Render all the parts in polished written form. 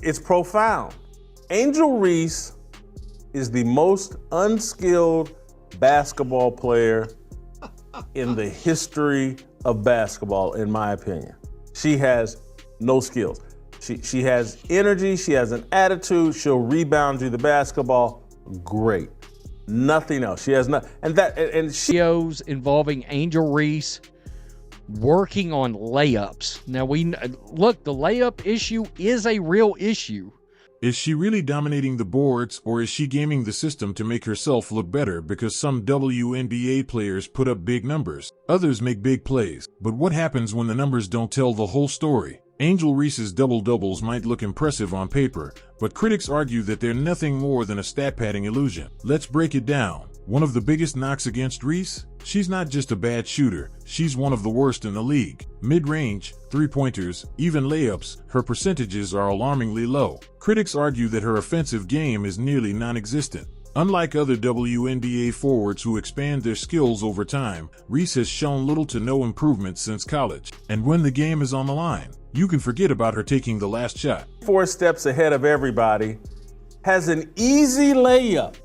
It's profound. Angel Reese is the most unskilled basketball player in the history of basketball, in my opinion. She has no skills. She has energy, she has an attitude, she'll rebound you the basketball, great. Nothing else. She has not, and she Videos involving Angel Reese working on layups. Now look, the layup issue is a real issue. Is she really dominating the boards, or is she gaming the system to make herself look better because some WNBA players put up big numbers? Others make big plays. But what happens when the numbers don't tell the whole story? Angel Reese's double-doubles might look impressive on paper, but critics argue that they're nothing more than a stat-padding illusion. Let's break it down. One of the biggest knocks against Reese? She's not just a bad shooter, she's one of the worst in the league. Mid-range, three-pointers, even layups, her percentages are alarmingly low. Critics argue that her offensive game is nearly non-existent. Unlike other WNBA forwards who expand their skills over time, Reese has shown little to no improvement since college. And when the game is on the line, you can forget about her taking the last shot. 4 steps ahead of everybody, has an easy layup,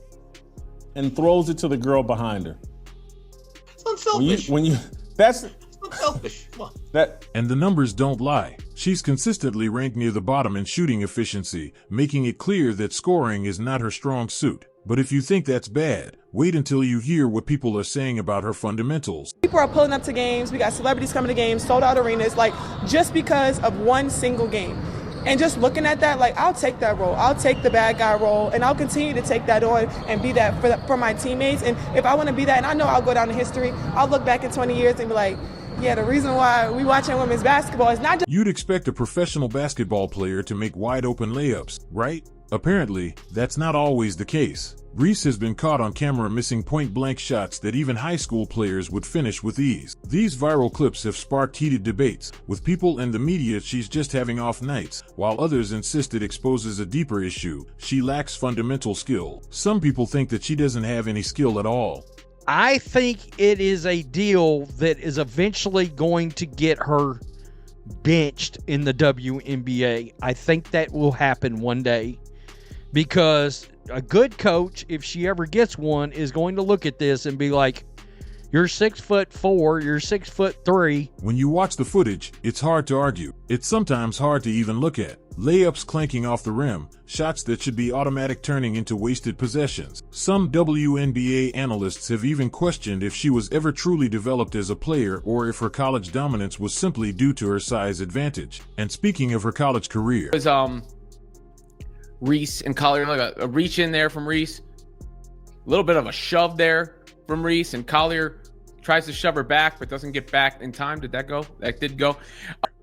and throws it to the girl behind her. It's unselfish. That's unselfish. Come on. And the numbers don't lie. She's consistently ranked near the bottom in shooting efficiency, making it clear that scoring is not her strong suit. But if you think that's bad, wait until you hear what people are saying about her fundamentals. People are pulling up to games. We got celebrities coming to games, sold out arenas, like just because of one single game. And just looking at that, like, I'll take that role. I'll take the bad guy role, and I'll continue to take that on and be that for my teammates. And if I want to be that, and I know I'll go down in history, I'll look back in 20 years and be like, yeah, the reason why we watching women's basketball is not just... You'd expect a professional basketball player to make wide-open layups, right? Apparently, that's not always the case. Reese has been caught on camera missing point-blank shots that even high school players would finish with ease. These viral clips have sparked heated debates. With people in the media, she's just having off nights, while others insist it exposes a deeper issue. She lacks fundamental skill. Some people think that she doesn't have any skill at all. I think it is a deal that is eventually going to get her benched in the WNBA. I think that will happen one day, because a good coach, if she ever gets one, is going to look at this and be like, you're 6'4", you're 6'3". When you watch the footage, it's hard to argue. It's sometimes hard to even look at. Layups clanking off the rim, shots that should be automatic turning into wasted possessions. Some WNBA analysts have even questioned if she was ever truly developed as a player, or if her college dominance was simply due to her size advantage. And speaking of her college career, Reese and Collier, like a reach in there from Reese, a little bit of a shove there from Reese, and Collier tries to shove her back but doesn't get back in time. Did that go? That did go.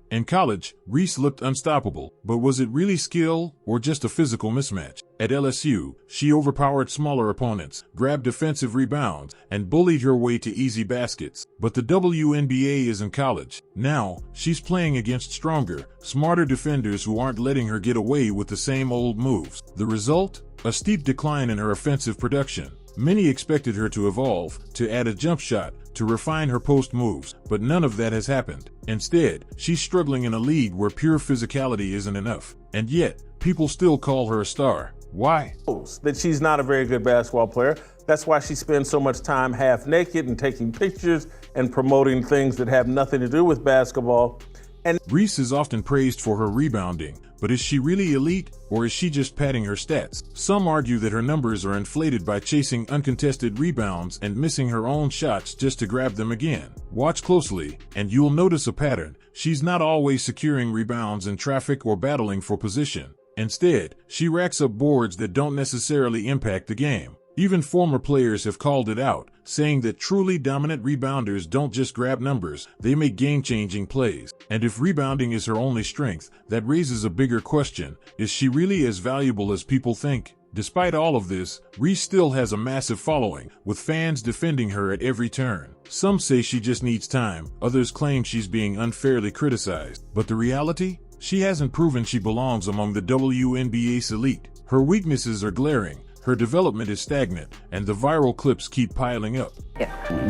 In college, Reese looked unstoppable, but was it really skill or just a physical mismatch? At LSU, she overpowered smaller opponents, grabbed defensive rebounds, and bullied her way to easy baskets. But the WNBA is in college. Now, she's playing against stronger, smarter defenders who aren't letting her get away with the same old moves. The result? A steep decline in her offensive production. Many expected her to evolve, to add a jump shot, to refine her post moves, but none of that has happened. Instead, she's struggling in a league where pure physicality isn't enough. And yet, people still call her a star. Why? That she's not a very good basketball player. That's why she spends so much time half naked and taking pictures and promoting things that have nothing to do with basketball. And Reese is often praised for her rebounding, but is she really elite, or is she just padding her stats? Some argue that her numbers are inflated by chasing uncontested rebounds and missing her own shots just to grab them again. Watch closely, and you'll notice a pattern. She's not always securing rebounds in traffic or battling for position. Instead, she racks up boards that don't necessarily impact the game. Even former players have called it out, saying that truly dominant rebounders don't just grab numbers, they make game-changing plays. And if rebounding is her only strength, that raises a bigger question: is she really as valuable as people think? Despite all of this, Reese still has a massive following, with fans defending her at every turn. Some say she just needs time, others claim she's being unfairly criticized. But the reality? She hasn't proven she belongs among the WNBA's elite. Her weaknesses are glaring. her development is stagnant, and the viral clips keep piling up.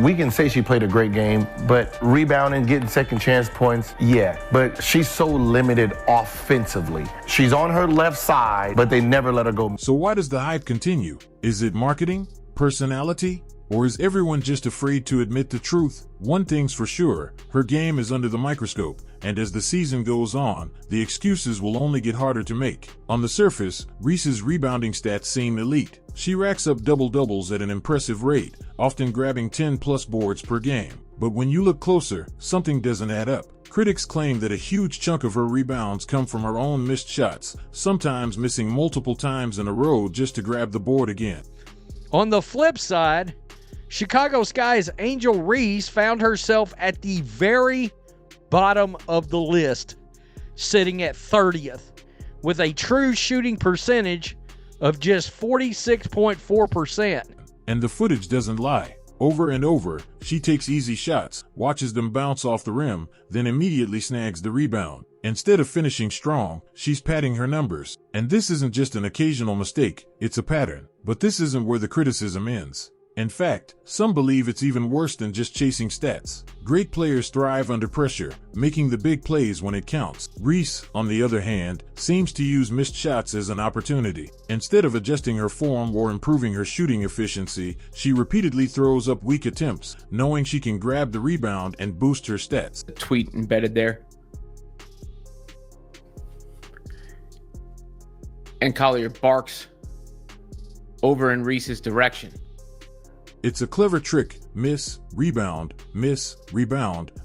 We can say she played a great game, but rebounding, getting second chance points, yeah. But she's so limited offensively. She's on her left side, but they never let her go. So why does the hype continue? Is it marketing? Personality? Or is everyone just afraid to admit the truth? One thing's for sure, her game is under the microscope, and as the season goes on, the excuses will only get harder to make. On the surface, Reese's rebounding stats seem elite. She racks up double-doubles at an impressive rate, often grabbing 10-plus boards per game. But when you look closer, something doesn't add up. Critics claim that a huge chunk of her rebounds come from her own missed shots, sometimes missing multiple times in a row just to grab the board again. On the flip side, Chicago Sky's Angel Reese found herself at the very bottom of the list, sitting at 30th, with a true shooting percentage of just 46.4%. And the footage doesn't lie. Over and over, she takes easy shots, watches them bounce off the rim, then immediately snags the rebound. Instead of finishing strong, she's padding her numbers. And this isn't just an occasional mistake, it's a pattern. But this isn't where the criticism ends. In fact, some believe it's even worse than just chasing stats. Great players thrive under pressure, making the big plays when it counts. Reese, on the other hand, seems to use missed shots as an opportunity. Instead of adjusting her form or improving her shooting efficiency, she repeatedly throws up weak attempts, knowing she can grab the rebound and boost her stats. The tweet embedded there. And Collier barks over in Reese's direction. It's a clever trick, miss, rebound,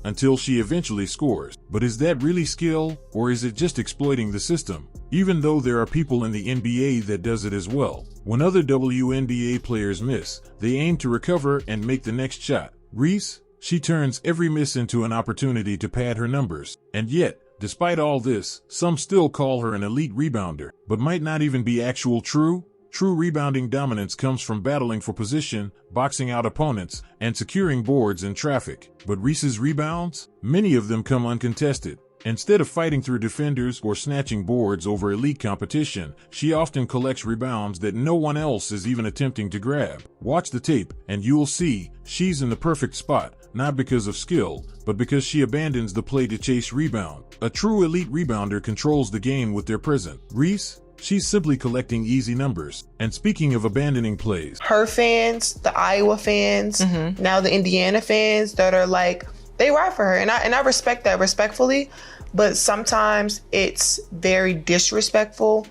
until she eventually scores. But is that really skill, or is it just exploiting the system? Even though there are people in the NBA that does it as well. When other WNBA players miss, they aim to recover and make the next shot. Reese, she turns every miss into an opportunity to pad her numbers. And yet, despite all this, some still call her an elite rebounder, but might not even be actual true rebounding dominance comes from battling for position, boxing out opponents, and securing boards in traffic. But Reese's rebounds? Many of them come uncontested. Instead of fighting through defenders or snatching boards over elite competition, she often collects rebounds that no one else is even attempting to grab. Watch the tape, and you'll see she's in the perfect spot, not because of skill, but because she abandons the play to chase rebound. A true elite rebounder controls the game with their presence. Reese? She's simply collecting easy numbers. And speaking of abandoning plays, Her fans, the Iowa fans, now the Indiana fans that are like, they ride for her. And I respect that respectfully, but sometimes it's very disrespectful.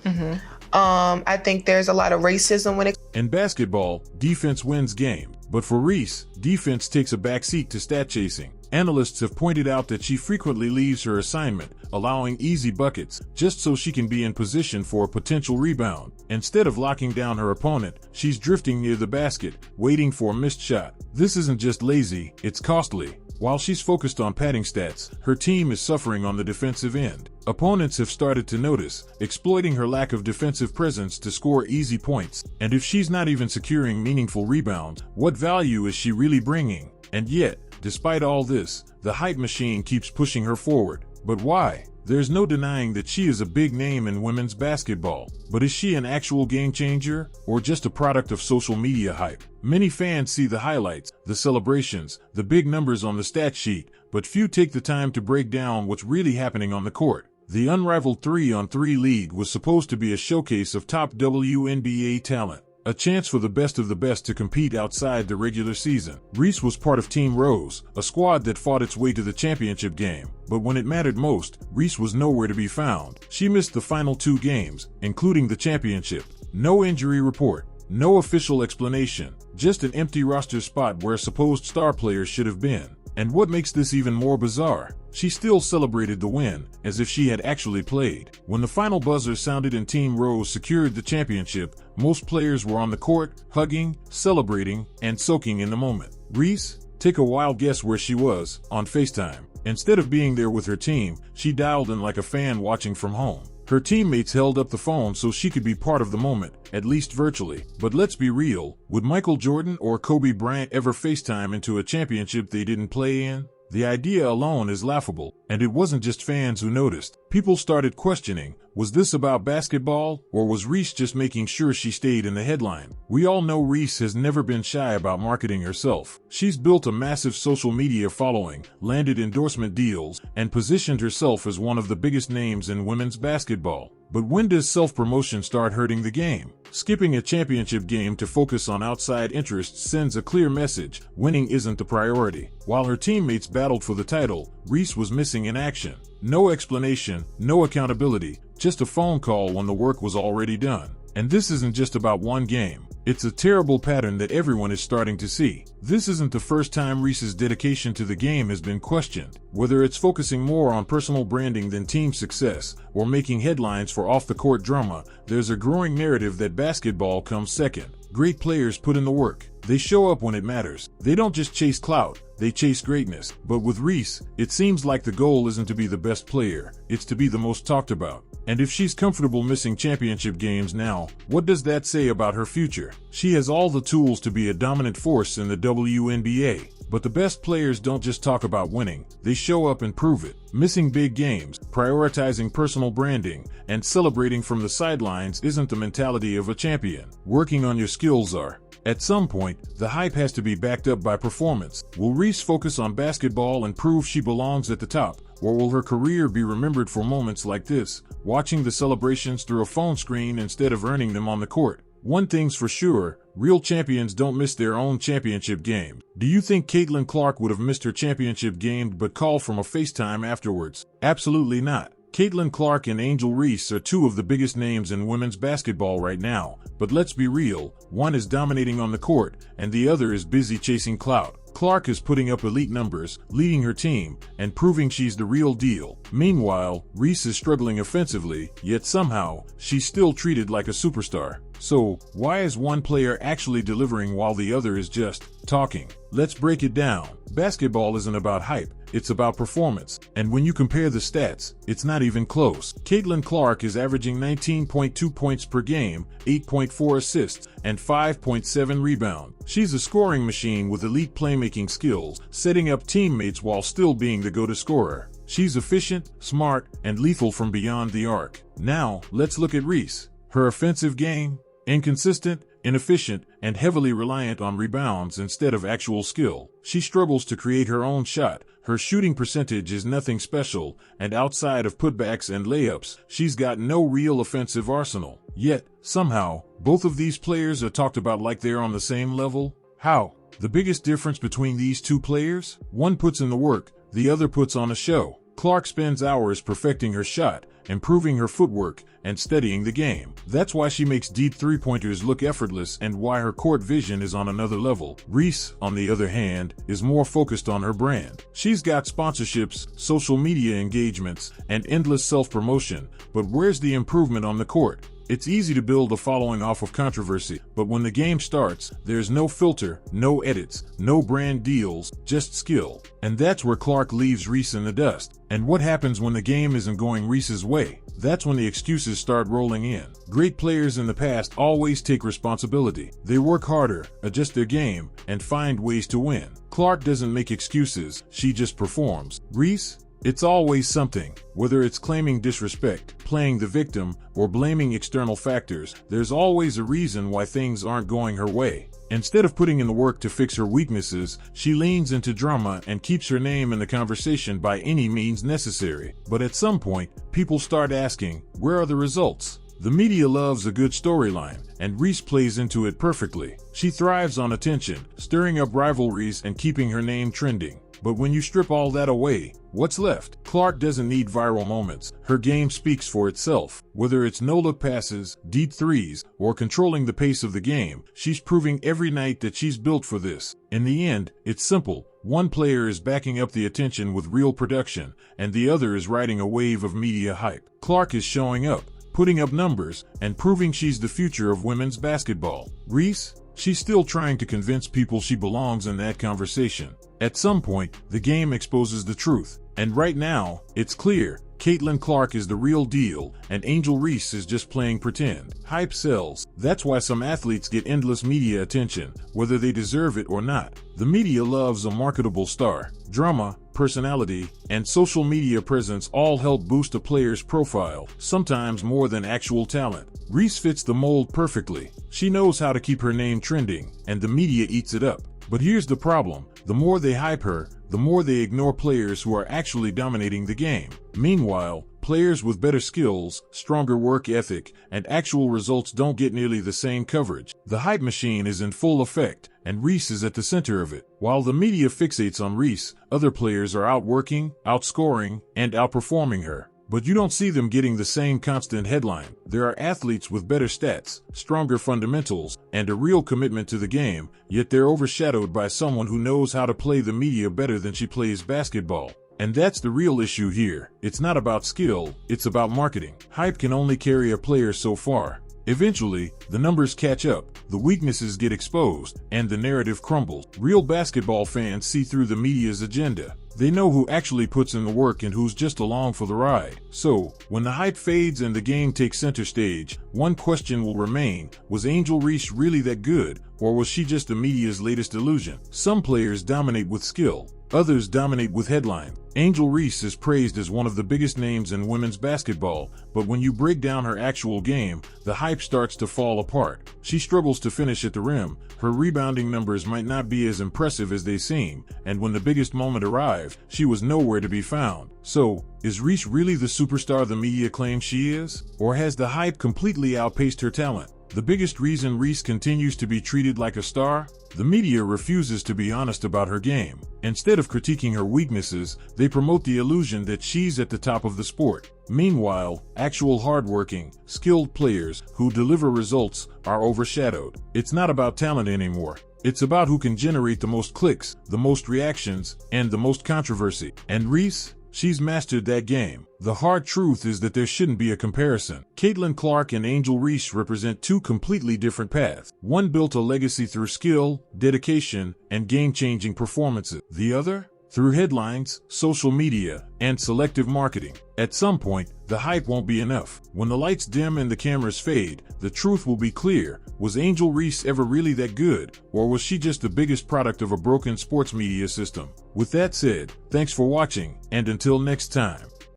I think there's a lot of racism when it. In basketball, defense wins game. But for Reese, defense takes a backseat to stat chasing. Analysts have pointed out that she frequently leaves her assignment, allowing easy buckets, just so she can be in position for a potential rebound. Instead of locking down her opponent, she's drifting near the basket, waiting for a missed shot. This isn't just lazy, it's costly. While she's focused on padding stats, her team is suffering on the defensive end. Opponents have started to notice, exploiting her lack of defensive presence to score easy points. And if she's not even securing meaningful rebounds, what value is she really bringing? And yet, despite all this, the hype machine keeps pushing her forward. But why? There's no denying that she is a big name in women's basketball. But is she an actual game changer, or just a product of social media hype? Many fans see the highlights, the celebrations, the big numbers on the stat sheet, but few take the time to break down what's really happening on the court. The unrivaled 3-on-3 league was supposed to be a showcase of top WNBA talent. A chance for the best of the best to compete outside the regular season. Reese was part of Team Rose, a squad that fought its way to the championship game. But when it mattered most, Reese was nowhere to be found. She missed the final 2 games, including the championship. No injury report, no official explanation, just an empty roster spot where supposed star players should have been. And what makes this even more bizarre? She still celebrated the win, as if she had actually played. When the final buzzer sounded and Team Rose secured the championship, most players were on the court, hugging, celebrating, and soaking in the moment. Reese? Take a wild guess where she was, on FaceTime. Instead of being there with her team, she dialed in like a fan watching from home. Her teammates held up the phone so she could be part of the moment, at least virtually. But let's be real, would Michael Jordan or Kobe Bryant ever FaceTime into a championship they didn't play in? The idea alone is laughable, and it wasn't just fans who noticed. People started questioning, was this about basketball, or was Reese just making sure she stayed in the headline? We all know Reese has never been shy about marketing herself. She's built a massive social media following, landed endorsement deals, and positioned herself as one of the biggest names in women's basketball. But when does self-promotion start hurting the game? Skipping a championship game to focus on outside interests sends a clear message: winning isn't the priority. While her teammates battled for the title, Reese was missing in action. No explanation, no accountability, just a phone call when the work was already done. And this isn't just about one game. It's a terrible pattern that everyone is starting to see. This isn't the first time Reese's dedication to the game has been questioned. Whether it's focusing more on personal branding than team success, or making headlines for off-the-court drama, there's a growing narrative that basketball comes second. Great players put in the work. They show up when it matters. They don't just chase clout, they chase greatness. But with Reese, it seems like the goal isn't to be the best player, it's to be the most talked about. And if she's comfortable missing championship games now, what does that say about her future? She has all the tools to be a dominant force in the WNBA. But the best players don't just talk about winning, they show up and prove it. Missing big games, prioritizing personal branding, and celebrating from the sidelines isn't the mentality of a champion. Working on your skills are. At some point, the hype has to be backed up by performance. Will Reese focus on basketball and prove she belongs at the top? Or will her career be remembered for moments like this, watching the celebrations through a phone screen instead of earning them on the court? One thing's for sure, real champions don't miss their own championship game. Do you think Caitlin Clark would have missed her championship game but called from a FaceTime afterwards? Absolutely not. Caitlin Clark and Angel Reese are two of the biggest names in women's basketball right now, but let's be real, one is dominating on the court, and the other is busy chasing clout. Clark is putting up elite numbers, leading her team, and proving she's the real deal. Meanwhile, Reese is struggling offensively, yet somehow, she's still treated like a superstar. So, why is one player actually delivering while the other is just talking? Let's break it down. Basketball isn't about hype, it's about performance. And when you compare the stats, it's not even close. Caitlin Clark is averaging 19.2 points per game, 8.4 assists, and 5.7 rebounds. She's a scoring machine with elite playmaking skills, setting up teammates while still being the go-to scorer. She's efficient, smart, and lethal from beyond the arc. Now, let's look at Reese. Her offensive game? Inconsistent, inefficient, and heavily reliant on rebounds instead of actual skill. She struggles to create her own shot. Her shooting percentage is nothing special, and outside of putbacks and layups, she's got no real offensive arsenal. Yet, somehow, both of these players are talked about like they're on the same level. How? The biggest difference between these two players? One puts in the work, the other puts on a show. Clark spends hours perfecting her shot, improving her footwork, and studying the game. That's why she makes deep three-pointers look effortless and why her court vision is on another level. Reese, on the other hand, is more focused on her brand. She's got sponsorships, social media engagements, and endless self-promotion, but where's the improvement on the court? It's easy to build a following off of controversy, but when the game starts, there's no filter, no edits, no brand deals, just skill. And that's where Clark leaves Reese in the dust. And what happens when the game isn't going Reese's way? That's when the excuses start rolling in. Great players in the past always take responsibility. They work harder, adjust their game, and find ways to win. Clark doesn't make excuses, she just performs. Reese? It's always something. Whether it's claiming disrespect, playing the victim, or blaming external factors, there's always a reason why things aren't going her way. Instead of putting in the work to fix her weaknesses, she leans into drama and keeps her name in the conversation by any means necessary. But at some point, people start asking, where are the results? The media loves a good storyline, and Reese plays into it perfectly. She thrives on attention, stirring up rivalries and keeping her name trending. But when you strip all that away, what's left? Clark doesn't need viral moments. Her game speaks for itself. Whether it's no-look passes, deep threes, or controlling the pace of the game, she's proving every night that she's built for this. In the end, it's simple. One player is backing up the attention with real production, and the other is riding a wave of media hype. Clark is showing up, putting up numbers, and proving she's the future of women's basketball. Reese? She's still trying to convince people she belongs in that conversation. At some point, the game exposes the truth, And right now, it's clear, Caitlin Clark is the real deal, and Angel Reese is just playing pretend. Hype sells. That's why some athletes get endless media attention, whether they deserve it or not. The media loves a marketable star. Drama, personality, and social media presence all help boost a player's profile, sometimes more than actual talent. Reese fits the mold perfectly. She knows how to keep her name trending, and the media eats it up. But here's the problem. The more they hype her, the more they ignore players who are actually dominating the game. Meanwhile, players with better skills, stronger work ethic, and actual results don't get nearly the same coverage. The hype machine is in full effect, and Reese is at the center of it. While the media fixates on Reese, other players are outworking, outscoring, and outperforming her. But you don't see them getting the same constant headline. There are athletes with better stats, stronger fundamentals, and a real commitment to the game, yet they're overshadowed by someone who knows how to play the media better than she plays basketball. And that's the real issue here. It's not about skill, it's about marketing. Hype can only carry a player so far. Eventually, the numbers catch up, the weaknesses get exposed, and the narrative crumbles. Real basketball fans see through the media's agenda. They know who actually puts in the work and who's just along for the ride. So, when the hype fades and the game takes center stage, one question will remain: was Angel Reese really that good, or was she just the media's latest illusion? Some players dominate with skill, others dominate with headline. Angel Reese is praised as one of the biggest names in women's basketball, but when you break down her actual game, the hype starts to fall apart. She struggles to finish at the rim, her rebounding numbers might not be as impressive as they seem, and when the biggest moment arrived, she was nowhere to be found. So, is Reese really the superstar the media claims she is? Or has the hype completely outpaced her talent? The biggest reason Reese continues to be treated like a star? The media refuses to be honest about her game. Instead of critiquing her weaknesses, they promote the illusion that she's at the top of the sport. Meanwhile, actual hardworking, skilled players who deliver results are overshadowed. It's not about talent anymore. It's about who can generate the most clicks, the most reactions, and the most controversy. And Reese? She's mastered that game. The hard truth is that there shouldn't be a comparison. Caitlin Clark and Angel Reese represent two completely different paths. One built a legacy through skill, dedication, and game-changing performances. The other? Through headlines, social media, and selective marketing. At some point, the hype won't be enough. When the lights dim and the cameras fade, the truth will be clear. Was Angel Reese ever really that good, or was she just the biggest product of a broken sports media system? With that said, thanks for watching, and until next time.